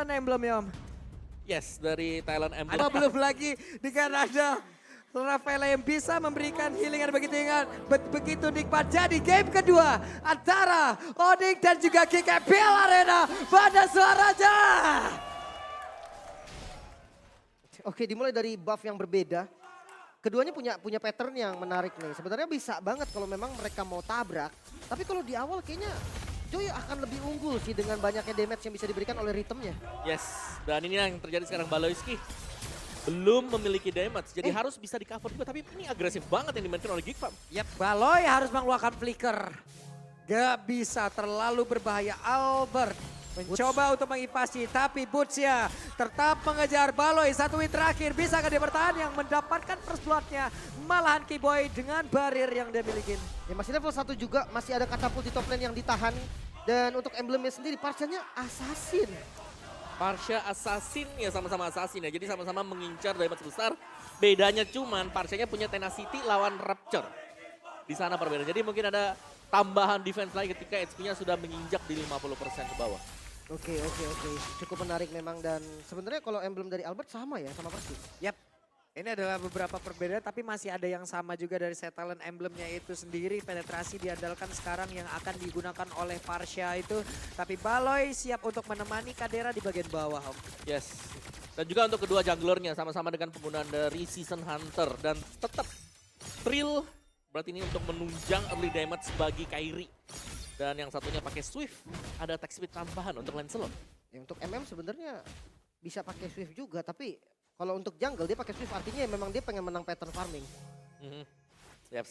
Talent Emblem ya Om. Yes, dari Thailand Emblem. Ada belum lagi dengan ada Rafael yang bisa memberikan healing yang begitu ingat, begitu nikmat. Jadi game kedua antara Onyx dan juga GKPL Arena pada suaranya. Oke, dimulai dari buff yang berbeda. Keduanya punya pattern yang menarik nih. Sebenarnya bisa banget kalau memang mereka mau tabrak. Tapi kalau di awal kayaknya Joy akan lebih unggul sih dengan banyaknya damage yang bisa diberikan oleh ritmenya. Yes, dan ini yang terjadi sekarang. Baloyski belum memiliki damage, jadi harus bisa di cover juga. Tapi ini agresif banget yang dimainkan oleh Geekfam. Yap, Baloy harus mengeluarkan flicker. Gak bisa terlalu berbahaya. Albert mencoba untuk mengivasi, tapi Butch-nya tetap mengejar Baloy. Satu win terakhir, bisakah dia bertahan yang mendapatkan first blood-nya? Malahan Keyboy dengan barir yang dia miliki. Ya masih level 1 juga, masih ada katapult di top lane yang ditahan. Dan untuk emblemnya sendiri, Parsha-nya Assassin. Parsha Assassin ya sama-sama Assassin ya, jadi sama-sama mengincar damage besar. Bedanya cuman Parsha-nya punya Tenacity lawan Rapture. Di sana perbedaan, jadi mungkin ada tambahan defense lagi ketika HP-nya sudah menginjak di 50% ke bawah. Oke. Cukup menarik memang dan sebenarnya kalau emblem dari Albert sama ya, sama persis. Yap, ini adalah beberapa perbedaan tapi masih ada yang sama juga dari set talent emblemnya itu sendiri. Penetrasi diandalkan sekarang yang akan digunakan oleh Parsha itu. Tapi Baloy siap untuk menemani Kadera di bagian bawah Om. Yes, dan juga untuk kedua junglernya sama-sama dengan penggunaan dari Season Hunter. Dan tetap Thrill berarti ini untuk menunjang early damage bagi Kairi. Dan yang satunya pakai Swift, ada attack speed tambahan untuk Lancelot. Ya, untuk MM sebenarnya bisa pakai Swift juga, tapi kalau untuk jungle dia pakai Swift artinya memang dia pengen menang pattern farming. Yep.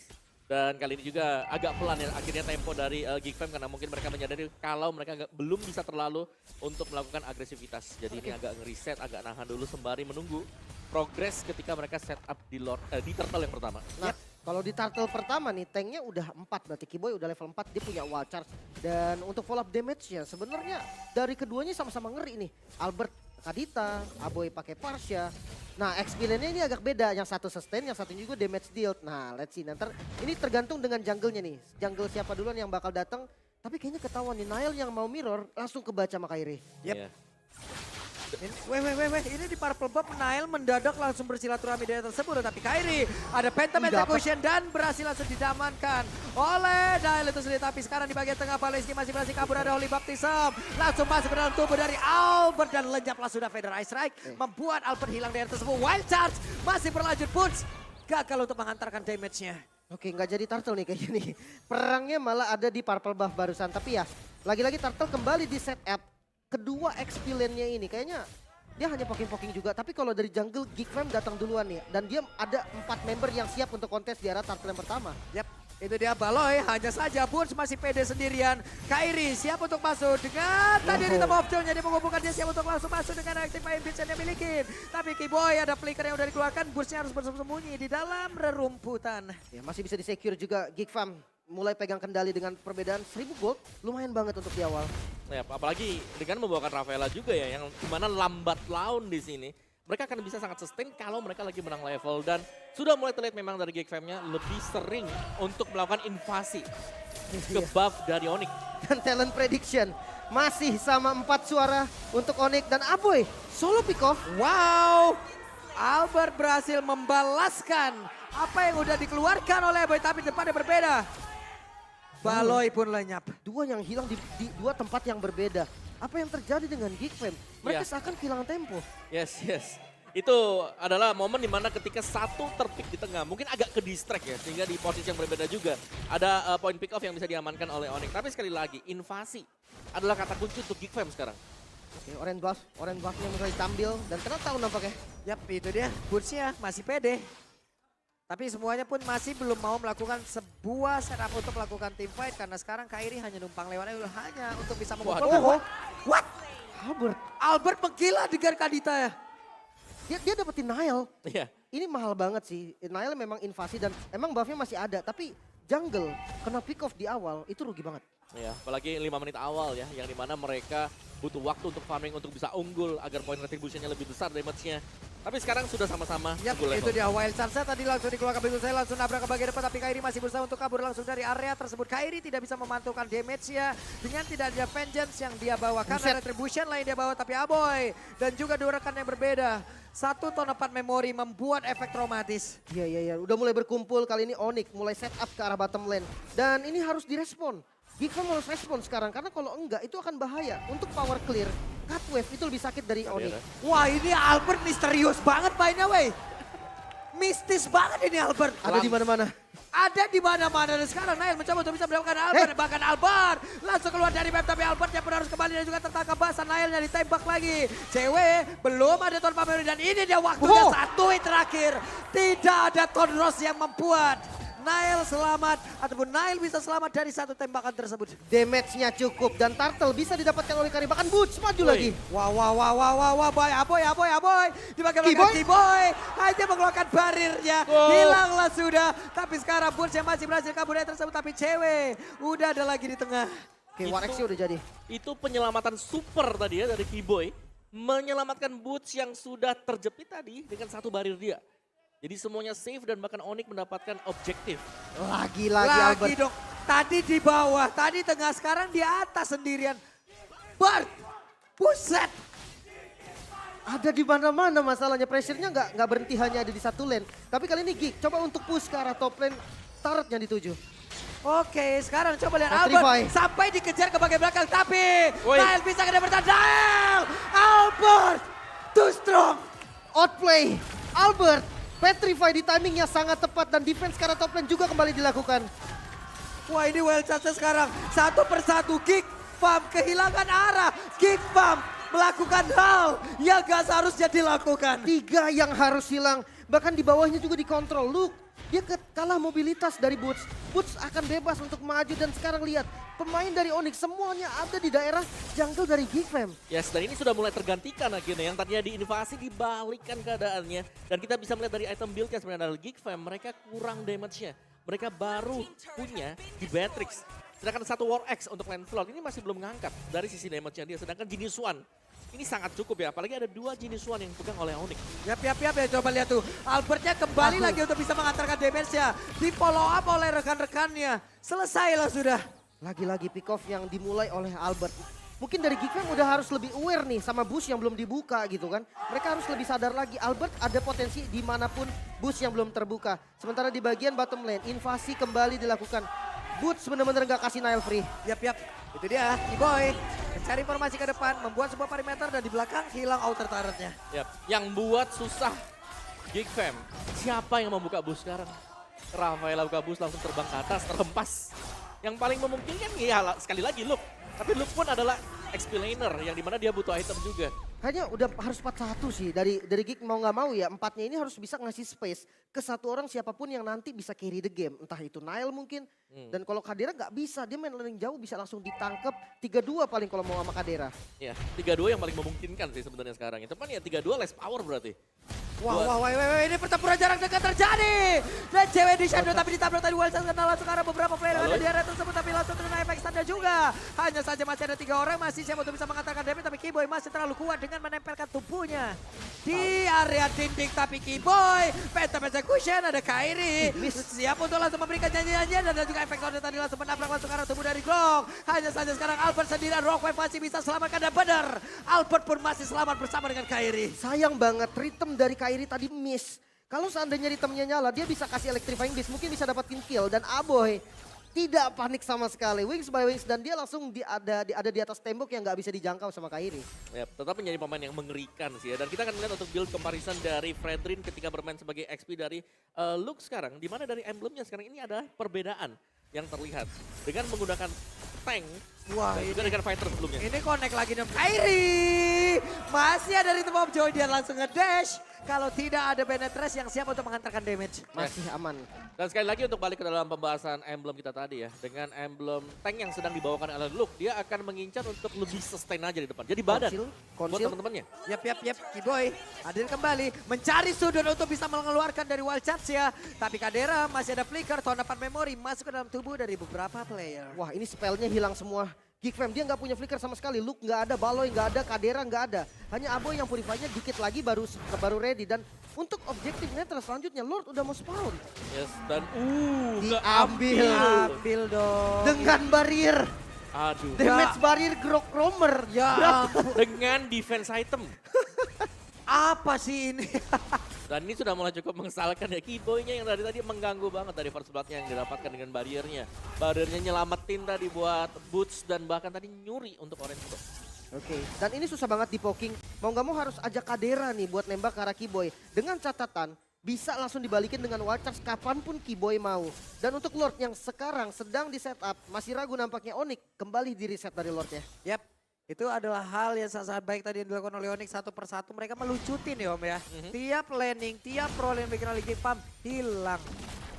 Dan kali ini juga agak pelan ya akhirnya tempo dari Geekfam karena mungkin mereka menyadari kalau mereka belum bisa terlalu untuk melakukan agresivitas. Jadi ini agak ngereset, agak nahan dulu sembari menunggu progres ketika mereka setup di turtle yang pertama. Nah, kalau di turtle pertama nih tanknya udah 4 berarti Keyboy udah level 4, dia punya wall charge. Dan untuk follow up damage-nya sebenarnya dari keduanya sama-sama ngeri nih. Albert Kadita, Aboy pakai Parsha. Nah, XP lane-nya ini agak beda, yang satu sustain, yang satu juga damage dealt. Nah, let's see nanti ini tergantung dengan jungle-nya nih. Jungle siapa duluan yang bakal datang. Tapi kayaknya ketahuan nih Nile yang mau mirror langsung kebaca sama Kairi. Yep. Iya. Weh, ini di Purple Buff Nile mendadak langsung bersilaturahmi dari tersebut. Tapi Kairi ada Phantom Execution dan berhasil langsung didamankan oleh Nile itu sendiri. Tapi sekarang di bagian tengah Baloyski masih berhasil kabur, ada Holy Baptism. Langsung masuk ke dalam tubuh dari Albert dan lenyap langsung ada Feather Ice Strike. Membuat Albert hilang dari tersebut. Wild Charge masih berlanjut, Butch gagal untuk mengantarkan damage-nya. Oke, nggak jadi turtle nih kayaknya nih. Perangnya malah ada di Purple Buff barusan. Tapi ya, lagi-lagi turtle kembali di setup. Kedua XP lane-nya ini kayaknya dia hanya poking-poking juga. Tapi kalau dari jungle, Geekfam datang duluan nih. Dan dia ada 4 member yang siap untuk kontes di arah turtle yang pertama. Yap, itu dia Baloy. Hanya saja Butch masih pede sendirian. Kairi siap untuk masuk dengan tadi di top of nya dia mengumpulkan, dia siap untuk langsung masuk dengan active ambience yang dia miliki. Tapi Keyboy ada flicker yang udah dikeluarkan. Butch-nya harus bersembunyi di dalam rerumputan. Ya, masih bisa di-secure juga Geekfam. Mulai pegang kendali dengan perbedaan 1000 gold. Lumayan banget untuk di awal. Ya, apalagi dengan membawakan Rafaela juga ya, yang dimana lambat laun di sini. Mereka akan bisa sangat sustain kalau mereka lagi menang level. Dan sudah mulai terlihat memang dari Geekfam-nya lebih sering untuk melakukan invasi ke buff dari Onyx. Dan talent prediction masih sama 4 suara untuk Onyx dan Aboy. Solo pick off. Wow, Albert berhasil membalaskan apa yang udah dikeluarkan oleh Aboy, tapi depannya berbeda. Baloy pun lenyap. Dua yang hilang di dua tempat yang berbeda. Apa yang terjadi dengan Geekfam? Mereka seakan kehilangan tempo. Yes. Itu adalah momen dimana ketika satu terpick di tengah, mungkin agak ke distract ya, sehingga di posisi yang berbeda juga. Ada point pick off yang bisa diamankan oleh Onyx. Tapi sekali lagi, invasi adalah kata kunci untuk Geekfam sekarang. Oke, orange buff-nya mulai tampil dan kena tahu nampaknya. Yap, itu dia. Butch-nya masih pede. Tapi semuanya pun masih belum mau melakukan sebuah setup untuk melakukan team fight. Karena sekarang Kairi hanya numpang lewat hanya untuk bisa memukul. What? Albert menggila dengan Kadita ya. Dia dapetin Nile. Iya. Ini mahal banget sih. Nile memang invasi dan emang buff-nya masih ada. Tapi jungle kena pick off di awal itu rugi banget. Ya, apalagi 5 menit awal ya, yang dimana mereka butuh waktu untuk farming untuk bisa unggul agar point retribution-nya lebih besar damage-nya. Tapi sekarang sudah sama-sama Yap, full itu level. dia Wild Sunset tadi langsung dikeluarkan begitu saya langsung nabrak ke bagian depan tapi Kairi masih berusaha untuk kabur langsung dari area tersebut. Kairi tidak bisa memantulkan damage-nya dengan tidak ada Vengeance yang dia bawa karena Retribution lain dia bawa tapi Aboy dan juga dua rekan yang berbeda. Satu ton 4 memori membuat efek traumatis. Iya. Udah mulai berkumpul kali ini Onyx mulai set up ke arah bottom lane. Dan ini harus direspon. Gigfam harus respon sekarang karena kalau enggak itu akan bahaya. Untuk power clear, cut wave itu lebih sakit dari Onyx. Wah ini Albert misterius banget mainnya wey. Mistis banget ini Albert. Ada di mana-mana. Ada di mana-mana dan sekarang Nail mencoba untuk bisa mendapatkan Albert. Bahkan Albert langsung keluar dari map tapi Albert yang pun harus kembali dan juga tertangkap basah. Nailnya ditembak lagi. Cewek belum ada Ton Pameri dan ini dia waktunya satu hit terakhir. Tidak ada Ton Ross yang membuat Nail selamat ataupun Nail bisa selamat dari satu tembakan tersebut. Damage-nya cukup dan Turtle bisa didapatkan oleh Kairi. Bahkan Boots maju lagi. Wah, boy, Aboy. Di bagian belakang T-Boy hanya mengeluarkan barirnya. Hilanglah sudah. Tapi sekarang Boots yang masih berhasil kabur dari tersebut. Tapi cewek udah ada lagi di tengah. Oke, Warexnya udah jadi. Itu penyelamatan super tadi ya dari Keyboy. Menyelamatkan Boots yang sudah terjepit tadi dengan satu barir dia. Jadi semuanya safe dan bahkan Onyx mendapatkan objektif. Lagi Albert. Dong. Tadi di bawah, tadi tengah, sekarang di atas sendirian. Bart, buset. Ada di mana-mana masalahnya. Pressure-nya nggak berhenti hanya ada di satu lane. Tapi kali ini Gig coba untuk push ke arah top lane. Turretnya dituju. Oke, sekarang coba lihat Petrify. Albert sampai dikejar ke bagian belakang. Tapi Nail bisa kedapatan Nail. Albert, too strong. Outplay. Albert. Petrify di timingnya sangat tepat dan defense ke arah top lane juga kembali dilakukan. Wah ini Wild Sunset sekarang satu persatu Gigfam kehilangan arah. Gigfam melakukan hal yang gak seharusnya dilakukan. 3 yang harus hilang. Bahkan di bawahnya juga dikontrol. Look, dia kalah mobilitas dari Boots. Boots akan bebas untuk maju dan sekarang lihat. Pemain dari Onyx semuanya ada di daerah jungle dari Gigfam. Yes, dan ini sudah mulai tergantikan akhirnya. Yang tadinya diinvasi dibalikkan keadaannya. Dan kita bisa melihat dari item build-nya sebenarnya adalah Gigfam. Mereka kurang damage-nya. Mereka baru punya di Beatrix. Sedangkan satu War X untuk Lancelot ini masih belum ngangkat dari sisi damage-nya dia. Sedangkan Genius One ini sangat cukup ya, apalagi ada 2 Genius One yang dipegang oleh Onyx. Yap ya coba lihat tuh. Albertnya kembali lagi untuk bisa mengantarkan damage-nya. Di follow up oleh rekan-rekannya. Selesailah sudah. Lagi-lagi pick off yang dimulai oleh Albert. Mungkin dari Gigfam udah harus lebih aware nih sama boost yang belum dibuka gitu kan. Mereka harus lebih sadar lagi Albert ada potensi dimanapun boost yang belum terbuka. Sementara di bagian bottom lane invasi kembali dilakukan. Boots bener-bener gak kasih Nail free. Yap. Itu dia, T-Boy. Mencari informasi ke depan, membuat sebuah perimeter dan di belakang hilang outer turretnya. Yap, yang buat susah Gigfam. Siapa yang membuka bus sekarang? Rafaela buka bus langsung terbang ke atas, terhempas. Yang paling memungkinkan ya sekali lagi Luke. Tapi Luke pun adalah explainer yang dimana dia butuh item juga. Kayaknya udah harus 4-1 sih dari Gig mau nggak mau ya. 4-nya ini harus bisa ngasih space ke satu orang siapapun yang nanti bisa carry the game. Entah itu Nail mungkin. Dan kalau Kadera nggak bisa, dia main lane jauh bisa langsung ditangkep 3-2 paling kalau mau sama Kadera. Ya, 3-2 yang paling memungkinkan sih sebenarnya sekarang. Itu kan ya 3-2 less power berarti. Wah, ini pertempuran jarak dekat terjadi. Dan cewek di shadow tapi ditabrak tadi Wild Sunset kena langsung karena beberapa player yang ada di area tersebut. Tapi langsung kena efek standa juga. Hanya saja masih ada 3 orang masih siap untuk bisa mengatakan damage. Tapi Keyboy masih terlalu kuat dengan menempelkan tubuhnya di area dinding. Tapi Keyboy, Phantom Execution, ada Kairi. Siap untuk langsung memberikan janji-janjian. Dan juga efek standa tadi langsung menabrak langsung karena tubuh dari Glong. Hanya saja sekarang Albert sendirian. Rockwave masih bisa selamatkan dan benar. Albert pun masih selamat bersama dengan Kairi. Sayang banget rhythm dari Kairi tadi miss. Kalau seandainya ritmenya nyala, dia bisa kasih electrifying beast, mungkin bisa dapatin kill. Dan Aboy tidak panik sama sekali, wings by wings, dan dia langsung ada di atas tembok yang nggak bisa dijangkau sama Kairi. Ya, tetap menjadi pemain yang mengerikan sih ya. Dan kita akan melihat untuk build comparison dari Fredrin ketika bermain sebagai XP dari Luke sekarang. Dimana dari emblemnya sekarang ini ada perbedaan yang terlihat. Dengan menggunakan tank, Wah, dan juga dengan fighter sebelumnya. Ini connect lagi dengan Kairi. Masih ada Rhythm of Joy, dia langsung nge-dash. Kalau tidak ada Benetres yang siap untuk mengantarkan damage. Masih aman. Dan sekali lagi untuk balik ke dalam pembahasan emblem kita tadi ya. Dengan emblem tank yang sedang dibawakan oleh Luke, dia akan mengincar untuk lebih sustain aja di depan. Jadi badan buat Konsil. teman-temannya. Yap. Keyboy hadir kembali. Mencari sudut untuk bisa mengeluarkan dari Wild Charge ya. Tapi Kadera masih ada flicker, Ton 4 memori masuk ke dalam tubuh dari beberapa player. Wah, ini spellnya hilang semua. Geek Fam dia nggak punya flicker sama sekali, Luke nggak ada, Baloy nggak ada, Kadera nggak ada. Hanya Aboy yang purify-nya dikit lagi baru ready. Dan untuk objektif netral selanjutnya Lord udah mau spawn. Yes, dan Diambil. Ambil dong. Dengan barrier, aduh. damage barrier Grok Roamer. Ya, Dengan defense item. apa sih ini? Dan ini sudah mulai cukup mengesalkan ya. Keyboy-nya yang dari tadi mengganggu banget dari first blood-nya yang didapatkan dengan barriernya. Barriernya nyelamatin tadi buat Boots dan bahkan tadi nyuri untuk Orange Box. Oke, dan ini susah banget di poking. Mau nggak mau harus ajak Kadera nih buat nembak ke arah Keyboy. Dengan catatan, bisa langsung dibalikin dengan Wild Charge kapanpun Keyboy mau. Dan untuk Lord yang sekarang sedang di setup, masih ragu nampaknya Onyx kembali di reset dari Lordnya. Yap, itu adalah hal yang sangat baik tadi yang dilakukan oleh Onyx satu persatu. Mereka melucutin ya Om ya. Tiap landing, tiap roll yang bikin oleh Geek Fam hilang.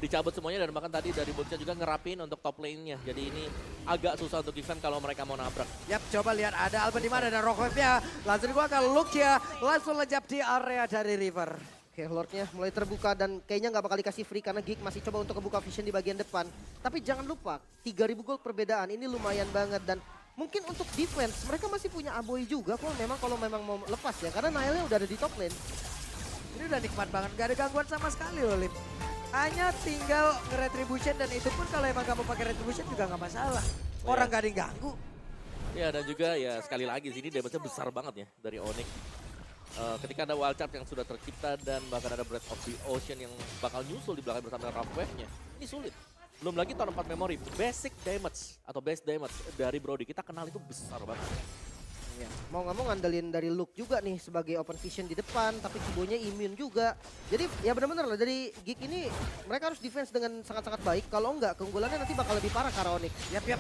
Dicabut semuanya dan bahkan tadi dari Bootsnya juga ngerapin untuk top lane-nya. Jadi ini agak susah untuk defend kalau mereka mau nabrak. Yap, coba lihat ada Albert di mana dan rock wave-nya. Langsung dikeluarkan Luke ya, langsung lejap di area dari River. Oke, Lordnya mulai terbuka dan kayaknya nggak bakal dikasih free karena Geek masih coba untuk kebuka vision di bagian depan. Tapi jangan lupa, 3.000 gold perbedaan ini lumayan banget dan mungkin untuk defense mereka masih punya Aboy juga kalau memang mau lepas ya. Karena Nailnya udah ada di top lane. Ini udah nikmat banget, gak ada gangguan sama sekali loh Lip. Hanya tinggal nge-retribution dan itu pun kalau emang kamu pakai retribution juga nggak masalah. Orang gak ada yang ganggu. Ya dan juga ya sekali lagi sini damage-nya besar banget ya dari Onyx. Ketika ada wild charge yang sudah tercipta dan bahkan ada Breath of the Ocean yang bakal nyusul di belakang bersama dengan Rough Wave-nya. Ini sulit. Belum lagi tahun 4 memory, basic damage atau base damage dari Brody. Kita kenal itu besar banget. Ya, mau nggak mau ngandelin dari Luke juga nih sebagai open vision di depan, tapi Keyboy-nya immune juga. Jadi ya benar-benar lah dari Geek ini mereka harus defense dengan sangat-sangat baik. Kalau enggak keunggulannya nanti bakal lebih parah ke arah Onyx. Yap.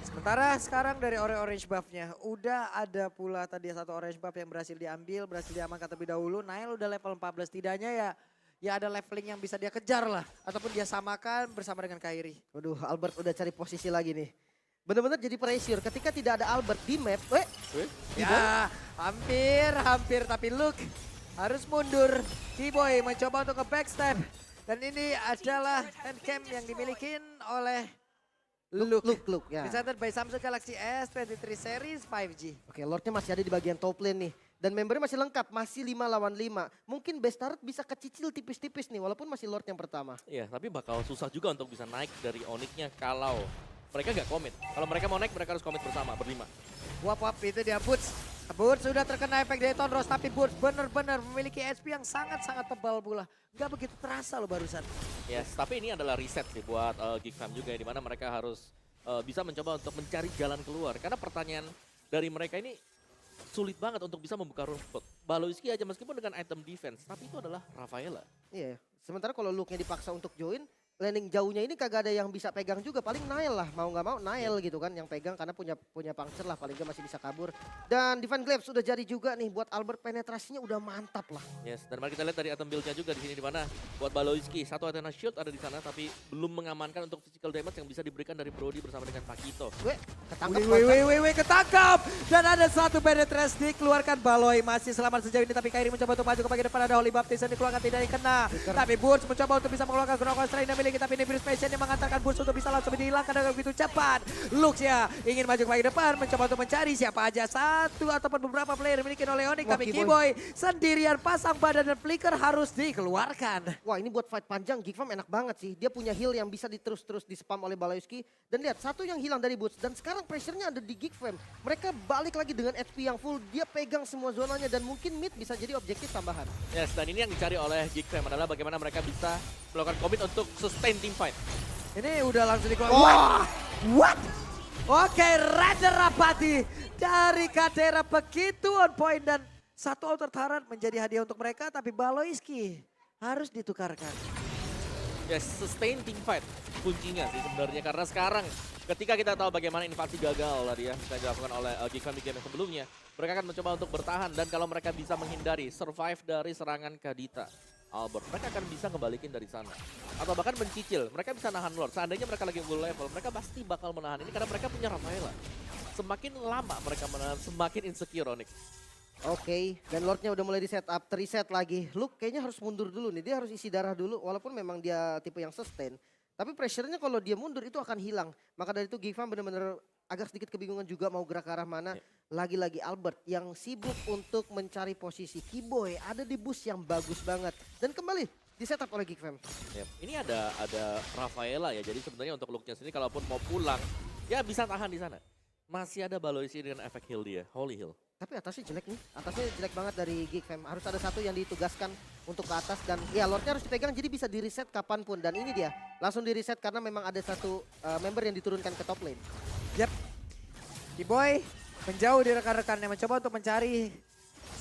Sementara sekarang dari orange buff-nya udah ada pula tadi satu orange buff yang berhasil diambil, berhasil diamankan terlebih dahulu. Nail udah level 14, tidaknya ya ada leveling yang bisa dia kejar lah. Ataupun dia samakan bersama dengan Kairi. Waduh, Albert udah cari posisi lagi nih. Bener-bener jadi pressure ketika tidak ada Albert di map. Ya, hampir tapi Luke harus mundur. Keyboy mencoba untuk ke backstep. Dan ini adalah handcam yang dimiliki oleh Luke ya. presented by Samsung Galaxy S23 series 5G. Oke, Lordnya masih ada di bagian top lane nih. Dan membernya masih lengkap, masih 5 lawan 5. Mungkin best turret bisa kecicil tipis-tipis nih, walaupun masih Lord yang pertama. Iya, tapi bakal susah juga untuk bisa naik dari Onyx-nya kalau mereka nggak komit. Kalau mereka mau naik, mereka harus komit bersama, berlima. Wap, itu dia Boots. Boots sudah terkena efek Dayton Rose, tapi Boots benar-benar memiliki HP yang sangat-sangat tebal pula. Gak begitu terasa loh barusan. Yes, tapi ini adalah reset sih buat Geek Fam juga, di mana mereka harus bisa mencoba untuk mencari jalan keluar. Karena pertanyaan dari mereka ini sulit banget untuk bisa membuka rumput. Baloiski aja meskipun dengan item defense, tapi itu adalah Rafaela. Iya, sementara kalau Luke-nya dipaksa untuk join, landing jauhnya ini kagak ada yang bisa pegang juga. Paling Nail lah, mau nggak mau Nail gitu kan yang pegang karena punya puncture lah. Paling nggak masih bisa kabur. Dan Divine Glaive sudah jadi juga nih buat Albert, penetrasinya udah mantap lah. Yes, dan mari kita lihat dari item build-nya juga di sini, di mana buat Baloiski satu Athena Shield ada di sana tapi belum mengamankan untuk physical damage yang bisa diberikan dari Brody bersama dengan Pakito. Ketangkep. Wih, ketangkap. Dan ada satu penetrasi dikeluarkan. Baloy masih selamat sejauh ini, tapi Kairi mencoba untuk maju ke bagian depan. Ada Holy Baptist yang dikeluarkan, tidak kena. Tapi Boots mencoba untuk bisa mengeluarkan Ground Strain yang miliki, tapi ini Bruce Passion yang mengantarkan Boots untuk bisa langsung dihilangkan dengan begitu cepat. Lux ya ingin maju ke bagian depan, mencoba untuk mencari siapa aja satu ataupun beberapa player dimiliki oleh Onyx, tapi Keyboy sendirian pasang badan dan flicker harus dikeluarkan. Wah, ini buat fight panjang Geek Fam enak banget sih. Dia punya heal yang bisa diterus-terus di spam oleh Baloiski. Dan lihat, satu yang hilang dari Boots. Dan sekarang pressure-nya ada di Geek Fam. Mereka balik lagi dengan HP yang full. Dia pegang semua zonanya dan mungkin mid bisa jadi objektif tambahan. Yes, dan ini yang dicari oleh Geek Fam adalah bagaimana mereka bisa melakukan commit untuk sustain team fight. Ini udah langsung dikeluarkan. Wah, what? Oke, Raider Rapati dari Kadera begitu on point dan satu outer turret menjadi hadiah untuk mereka, tapi Baloiski harus ditukarkan. Yes, sustain team fight kuncinya sih sebenarnya, karena sekarang ketika kita tahu bagaimana invasi gagal tadi ya yang dilakukan oleh Geek Fam di game yang sebelumnya, mereka akan mencoba untuk bertahan dan kalau mereka bisa menghindari survive dari serangan Kadita Albert, mereka akan bisa ngebalikin dari sana. Atau bahkan mencicil, mereka bisa nahan Lord. Seandainya mereka lagi full level, mereka pasti bakal menahan ini karena mereka punya Rafaela. Semakin lama mereka menahan, semakin insecure Onyx. Oke, dan Lordnya udah mulai di setup, reset lagi. Luke kayaknya harus mundur dulu nih, dia harus isi darah dulu walaupun memang dia tipe yang sustain. Tapi pressure-nya kalau dia mundur itu akan hilang. Maka dari itu Geek Fam benar-benar agak sedikit kebingungan juga mau gerak ke arah mana. Ya. Lagi-lagi Albert yang sibuk untuk mencari posisi. Keyboy ada di boost yang bagus banget. Dan kembali di setup oleh Geek Fam. Yep. Ini ada Rafaela ya, jadi sebenarnya untuk looknya sendiri kalaupun mau pulang, ya bisa tahan di sana. Masih ada Baloisi dengan efek heal dia, Holy Heal. Tapi atasnya jelek nih, atasnya jelek banget dari Geek Fam. Harus ada satu yang ditugaskan untuk ke atas dan ya Lordnya harus dipegang jadi bisa di reset kapanpun. Dan ini dia, langsung di reset karena memang ada satu member yang diturunkan ke top lane. Yap. Keyboy menjauh dari rekan-rekannya, mencoba untuk mencari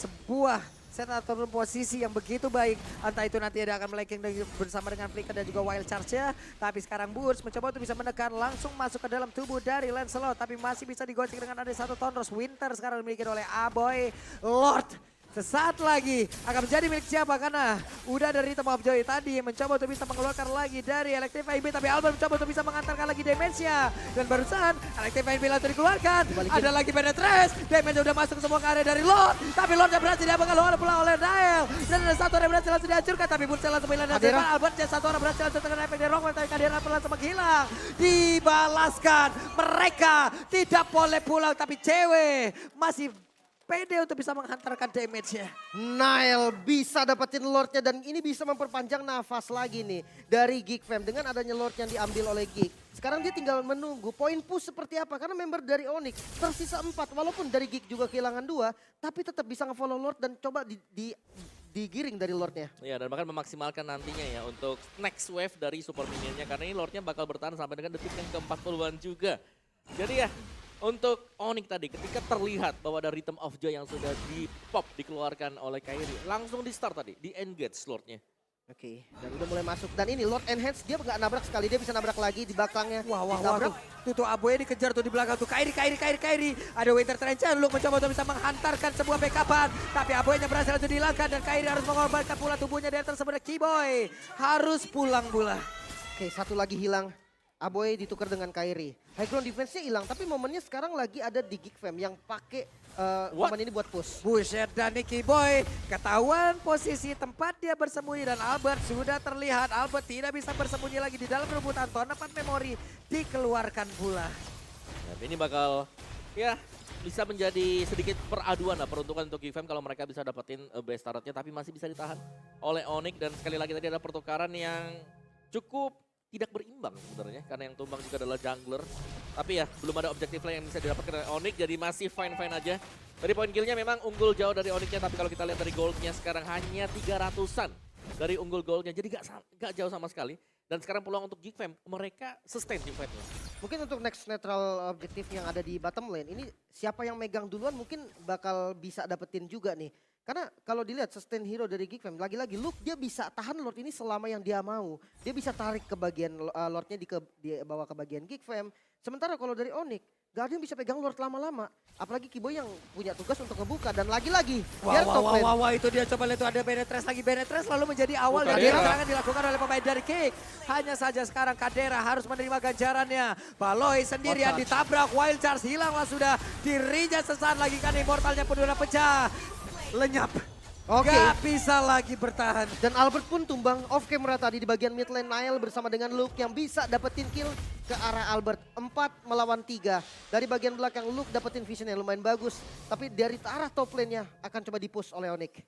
sebuah set atau posisi yang begitu baik. Entah itu nanti dia akan meleking bersama dengan Flicker dan juga Wild Charge-nya. Tapi sekarang Burst mencoba untuk bisa menekan langsung masuk ke dalam tubuh dari Lancelot. Tapi masih bisa digocek dengan ada satu Thundros. Winter sekarang dimiliki oleh Aboy Lord. Sesaat lagi akan menjadi milik siapa karena udah dari Rhythm of Joy tadi mencoba untuk bisa mengeluarkan lagi dari Electrify B, tapi Albert mencoba untuk bisa mengantarkan lagi damage-nya. Dan barusan Electrify B langsung dikeluarkan. Ada lagi Penetrace, damage udah masuk semua ke area dari Lord, tapi Lordnya berhasil diamankan pula oleh Nael. Dan ada satu orang berhasil langsung dihancurkan, tapi Bursa langsung menghilang dari depan. Albert dan satu orang berhasil langsung dengan efek dari Rockwell, tapi Kadira langsung menghilang. Dibalaskan, mereka tidak boleh pulang, tapi cewek masih pede untuk bisa menghantarkan damage-nya. Nile bisa dapetin Lordnya dan ini bisa memperpanjang nafas lagi nih dari Geek Fam. Dengan adanya Lord yang diambil oleh Geek. Sekarang dia tinggal menunggu poin push seperti apa. Karena member dari Onyx tersisa 4. Walaupun dari Geek juga kehilangan 2. Tapi tetap bisa nge-follow Lord dan coba digiring dari Lordnya. Ya, dan bahkan memaksimalkan nantinya ya untuk next wave dari support minionnya. Karena ini Lordnya bakal bertahan sampai dengan detik yang ke-40-an juga. Jadi ya, untuk Onyx tadi ketika terlihat bahwa ada Rhythm of Joy yang sudah di-pop dikeluarkan oleh Kairi. Langsung di-start tadi, di-engage Lordnya. Oke, dan udah mulai masuk. Dan ini Lord Enhance dia nggak nabrak sekali, dia bisa nabrak lagi di belakangnya. Wah, tuh Aboy dikejar tuh di belakang tuh. Kairi. Ada Winter Trencher, Luke mencoba untuk bisa menghantarkan sebuah backupan. Tapi Aboynya berhasil untuk dihilangkan dan Kairi harus mengorbankan pula tubuhnya dari tersebut. Keyboy harus pulang pula. Oke, satu lagi hilang. Aboy ditukar dengan Kairi. High ground defense-nya hilang, tapi momennya sekarang lagi ada di Geek Fam yang pakai momen ini buat push. Buset dan Keyboy ketahuan posisi tempat dia bersembunyi dan Albert sudah terlihat. Albert tidak bisa bersembunyi lagi di dalam rebutan tournament memori dikeluarkan pula. Dan ini bakal ya bisa menjadi sedikit peraduan lah peruntukan untuk Geek Fam kalau mereka bisa dapetin base turretnya tapi masih bisa ditahan oleh Onyx. Dan sekali lagi tadi ada pertukaran yang cukup tidak berimbang sebenarnya karena yang tumbang juga adalah jungler. Tapi ya belum ada objektif lain yang bisa didapatkan dari Onyx jadi masih fine-fine aja. Dari poin killnya memang unggul jauh dari Onyxnya tapi kalau kita lihat dari goldnya sekarang hanya 300-an dari unggul goldnya. Jadi gak jauh sama sekali. Dan sekarang peluang untuk Geek Fam mereka sustain team fight-nya. Mungkin untuk next neutral objektif yang ada di bottom lane ini siapa yang megang duluan mungkin bakal bisa dapetin juga nih. Karena kalau dilihat sustain hero dari Geek Fam, lagi-lagi Luke dia bisa tahan Lord ini selama yang dia mau. Dia bisa tarik ke bagian Lordnya dibawa ke bagian Geek Fam. Sementara kalau dari Onyx, gak ada yang bisa pegang Lord lama-lama. Apalagi Keyboy yang punya tugas untuk ngebuka dan lagi-lagi. Wah, itu dia coba lihat tuh ada Penetrace lalu menjadi awal dari serangan dilakukan oleh pemain dari Kick. Hanya saja sekarang Kadera harus menerima ganjarannya. Baloy sendirian ditabrak, Wild Charge hilanglah sudah. Dirinya sesaat lagi kan immortalnya pun udah pecah. Lenyap. Gak bisa lagi bertahan. Dan Albert pun tumbang off camera tadi di bagian mid lane. Nile bersama dengan Luke yang bisa dapetin kill ke arah Albert. 4 melawan 3. Dari bagian belakang Luke dapetin vision yang lumayan bagus. Tapi dari arah top lane-nya akan coba dipush oleh Onyx.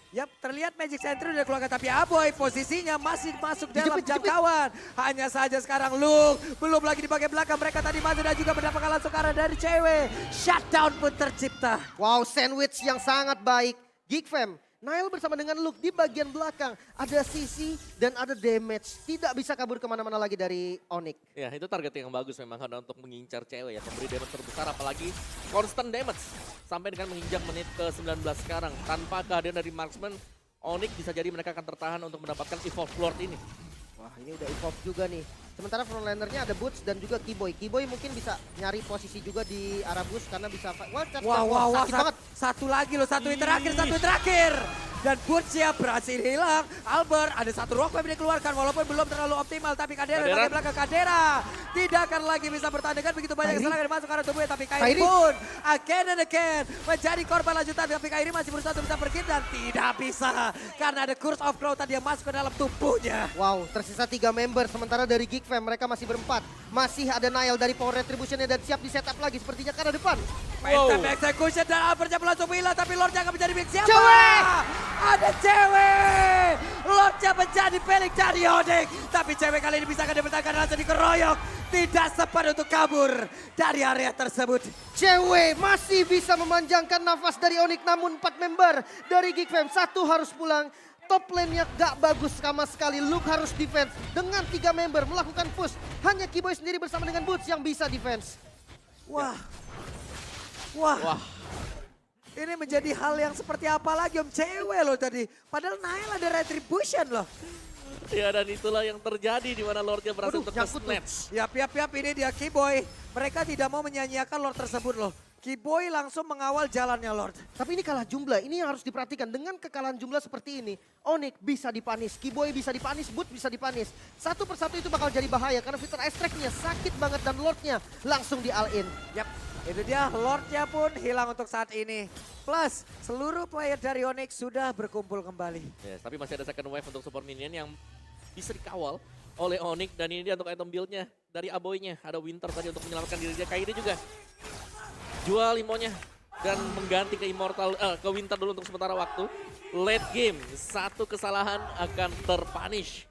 Yap, terlihat Magic Sentry udah keluarga tapi Aboy posisinya masih masuk dalam jangkauan. Hanya saja sekarang Luke belum lagi di bagian belakang. Mereka tadi masuk dan juga mendapatkan langsung arah dari cewek. Shutdown pun tercipta. Wow, sandwich yang sangat baik. Geek Fam, Nile bersama dengan Luke di bagian belakang. Ada CC dan ada damage. Tidak bisa kabur kemana-mana lagi dari Onyx. Ya itu target yang bagus memang karena untuk mengincar cewek ya. Memberi damage terbesar apalagi constant damage. Sampai dengan menginjak menit ke-19 sekarang. Tanpa kehadiran dari marksman, Onyx bisa jadi mereka akan tertahan untuk mendapatkan Evolve Lord ini. Wah ini udah evolve juga nih. Sementara frontlinernya ada Boots dan juga Keyboy. Keyboy mungkin bisa nyari posisi juga di arah boost karena bisa... Wah, sakit banget. Satu lagi loh, satu yang terakhir. Dan Butsia berhasil hilang. Albert ada satu rock wave dikeluarkan walaupun belum terlalu optimal. Tapi Kadera di bagian belakang Kadera tidak akan lagi bisa bertahan dengan begitu banyak kesalahan yang masuk ke arah tubuhnya. Tapi Kairi pun again and again menjadi korban lanjutan. Tapi Kairi masih berusaha untuk bisa pergi dan tidak bisa. Karena ada Curse of Crow tadi yang masuk ke dalam tubuhnya. Wow, tersisa 3 member. Sementara dari Geek Fam mereka masih berempat. Masih ada Nail dari Power Retribution-nya dan siap di setup lagi sepertinya ke arah depan. Phantom Execution dan Albertnya langsung hilang. Tapi Lordnya akan menjadi milik siapa? Cewek! Ada cewek! Lordnya menjadi milik dari Onyx. Tapi cewek kali ini bisa akan dipertahankan langsung dikeroyok. Tidak sempat untuk kabur dari area tersebut. Cewek masih bisa memanjangkan nafas dari Onyx, namun 4 member dari Geek Fam. 1 harus pulang. Top lane-nya gak bagus sama sekali. Luke harus defense dengan 3 member melakukan push. Hanya Kiboy sendiri bersama dengan Boots yang bisa defense. Wah. Ini menjadi hal yang seperti apa lagi Om? Cewek loh tadi. Padahal Nail ada retribution loh. Ya dan itulah yang terjadi di mana Lordnya berhasil Waduh, untuk nyangkut tuh. snatch. Yap, ini dia Kiboy. Mereka tidak mau menyanyiakan Lord tersebut loh. Kiboy langsung mengawal jalannya Lord. Tapi ini kalah jumlah, ini yang harus diperhatikan. Dengan kekalahan jumlah seperti ini, Onyx bisa dipanis, Kiboy bisa dipanis, Boots bisa dipanis. Satu persatu itu bakal jadi bahaya karena fitur Ice Track-nya sakit banget dan Lordnya langsung di all-in. Yap, itu dia Lordnya pun hilang untuk saat ini. Plus, seluruh player dari Onyx sudah berkumpul kembali. Yes, tapi masih ada second wave untuk support minion yang bisa dikawal oleh Onyx. Dan ini dia untuk item build-nya dari Aboy-nya. Ada Winter tadi untuk menyelamatkan diri dia. Kairi juga jual Imonya dan mengganti ke Immortal, ke Winter dulu untuk sementara waktu. Late game, satu kesalahan akan terpunish.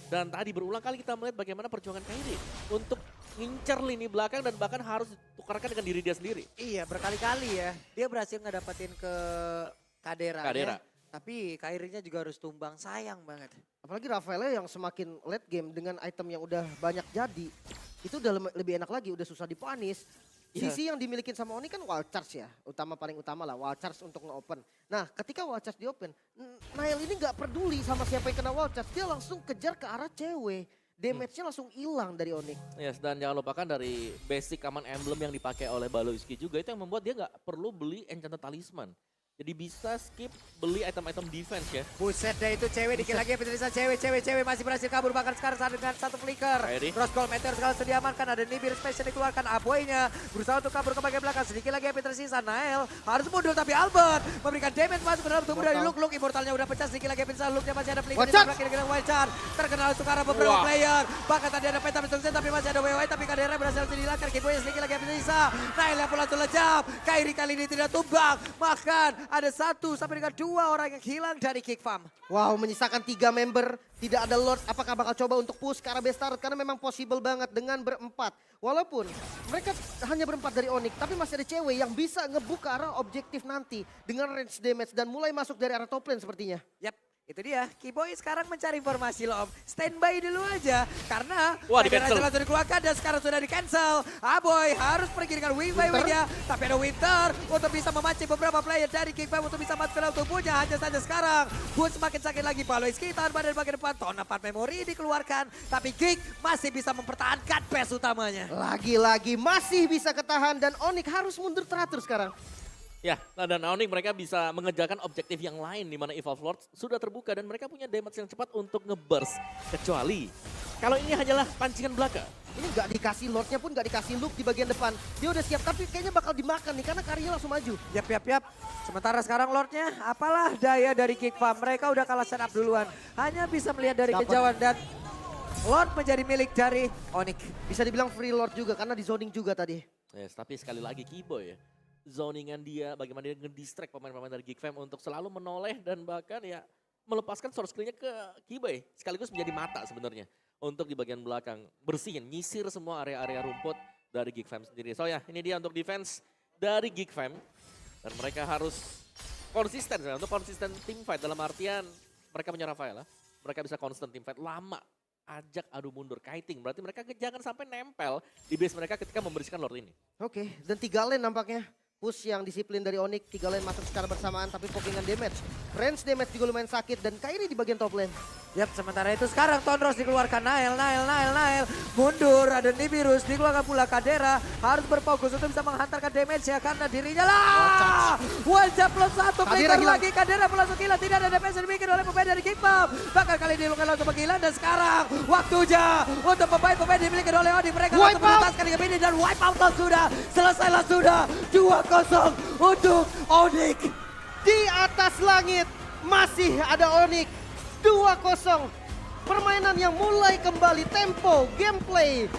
Dan tadi berulang kali kita melihat bagaimana perjuangan Kairi untuk ngincer lini belakang dan bahkan harus ditukarkan dengan diri dia sendiri. Iya, berkali-kali ya. Dia berhasil ngedapetin ke Kadera. Kadera. Tapi Kairinya juga harus tumbang, sayang banget. Apalagi Rafael yang semakin late game dengan item yang udah banyak jadi. Itu udah lebih enak lagi, udah susah dipanis. Sisi yang dimiliki sama Oni kan wall charge ya, paling utama lah wall charge untuk nge-open. Nah ketika wall charge di-open, Nail ini gak peduli sama siapa yang kena wall charge, dia langsung kejar ke arah cewek. Damage-nya langsung hilang dari Onyx. Yes, dan jangan lupakan dari basic command emblem yang dipakai oleh Baloiski juga itu yang membuat dia gak perlu beli enchanted talisman. Jadi bisa skip beli item-item defense ya. Buset deh itu cewek dikit lagi pemirsa cewek masih berhasil kabur bahkan sekarang dengan satu flicker. Cross gold meteor segala sudah diamankan, ada Nibir special dikeluarkan, Aboy-nya berusaha untuk kabur ke bagian belakang, sedikit lagi yang tersisa. Nael harus mundur tapi Albert memberikan damage masuk ke dalam tubuh dari Luke. Luke immortalnya udah pecah, sedikit lagi pemirsa, Luke-nya masih ada flicker di belakang dengan wild charge. Terkenal untuk arah beberapa player, bahkan tadi ada penta tapi masih ada WY tapi Kadera berhasil dihilangkan. Kiboy sedikit lagi yang tersisa. Nael yang pulang lejap, Kairi kali ini tidak tumbang, bahkan ada 1 sampai dengan 2 orang yang hilang dari Geek Fam. Wow, menyisakan 3 member, tidak ada Lord. Apakah bakal coba untuk push ke arah best turret? Karena memang possible banget dengan berempat. Walaupun mereka hanya berempat dari Onyx, tapi masih ada cewek yang bisa ngebuka arah objektif nanti dengan range damage dan mulai masuk dari arah top lane sepertinya. Yap. Itu dia, Kiboy sekarang mencari informasi loh Om. Standby dulu aja, karena di-cancel. langsung dikeluarkan dan sekarang sudah di-cancel. Aboy harus pergi dengan wing by wingnya, tapi ada Winter untuk bisa memancing beberapa player dari Geek Fam untuk bisa masuk ke dalam tubuhnya. Hanya saja sekarang, Boots semakin sakit lagi. Baloiski tahan badan bagian depan, Tona 4 memori dikeluarkan, tapi Geek masih bisa mempertahankan base utamanya. Lagi-lagi masih bisa ketahan dan Onyx harus mundur teratur sekarang. Ya, nah dan Onyx mereka bisa mengejarkan objektif yang lain di mana Evolve Lord sudah terbuka dan mereka punya damage yang cepat untuk nge-burst. Kecuali kalau ini hanyalah pancingan belaka. Ini gak dikasih Lordnya pun gak dikasih Luke di bagian depan. Dia udah siap tapi kayaknya bakal dimakan nih karena Karyanya langsung maju. Yap. Sementara sekarang Lordnya, apalah daya dari Geek Fam. Mereka udah kalah setup duluan. Hanya bisa melihat dari kejauhan dan Lord menjadi milik dari Onyx. Bisa dibilang free Lord juga karena di zoning juga tadi. Yes, tapi sekali lagi Kiboy ya. Zoningan dia, bagaimana dia nge-distract pemain-pemain dari Geek Fam untuk selalu menoleh dan bahkan ya melepaskan source clear-nya ke Kiboy. Sekaligus menjadi mata sebenarnya untuk di bagian belakang. Bersihin, nyisir semua area-area rumput dari Geek Fam sendiri. So ya, ini dia untuk defense dari Geek Fam. Dan mereka harus konsisten, untuk konsisten team fight dalam artian mereka punya Rafael ya. Mereka bisa konsisten team fight lama. Ajak adu mundur, kiting. Berarti mereka jangan sampai nempel di base mereka ketika membersihkan Lord ini. Oke, dan 3 lane nampaknya. Push yang disiplin dari Onyx, 3 lane masuk secara bersamaan tapi pokingan damage. Range damage juga lumayan sakit dan Kairi di bagian top lane. Yap, sementara itu sekarang Tonros dikeluarkan. Nail mundur. Ada Nibiru's dikeluarkan pula. Kadera harus berfokus untuk bisa menghantarkan damage ya, karena dirinya lah. Wajah plus 1 flicker lagi. Kadera langsung gila. Tidak ada damage yang dibikin oleh pemain dari Kingpop. Bahkan kali ini Luka langsung menghilang, dan sekarang waktunya untuk pemain-pemain dimiliki oleh Odi. Mereka langsung menuntaskan game ini dan wipe out sudah. Selesailah sudah. 2-0 untuk Onyx. Di atas langit masih ada Onyx. 2-0. Permainan yang mulai kembali, tempo, gameplay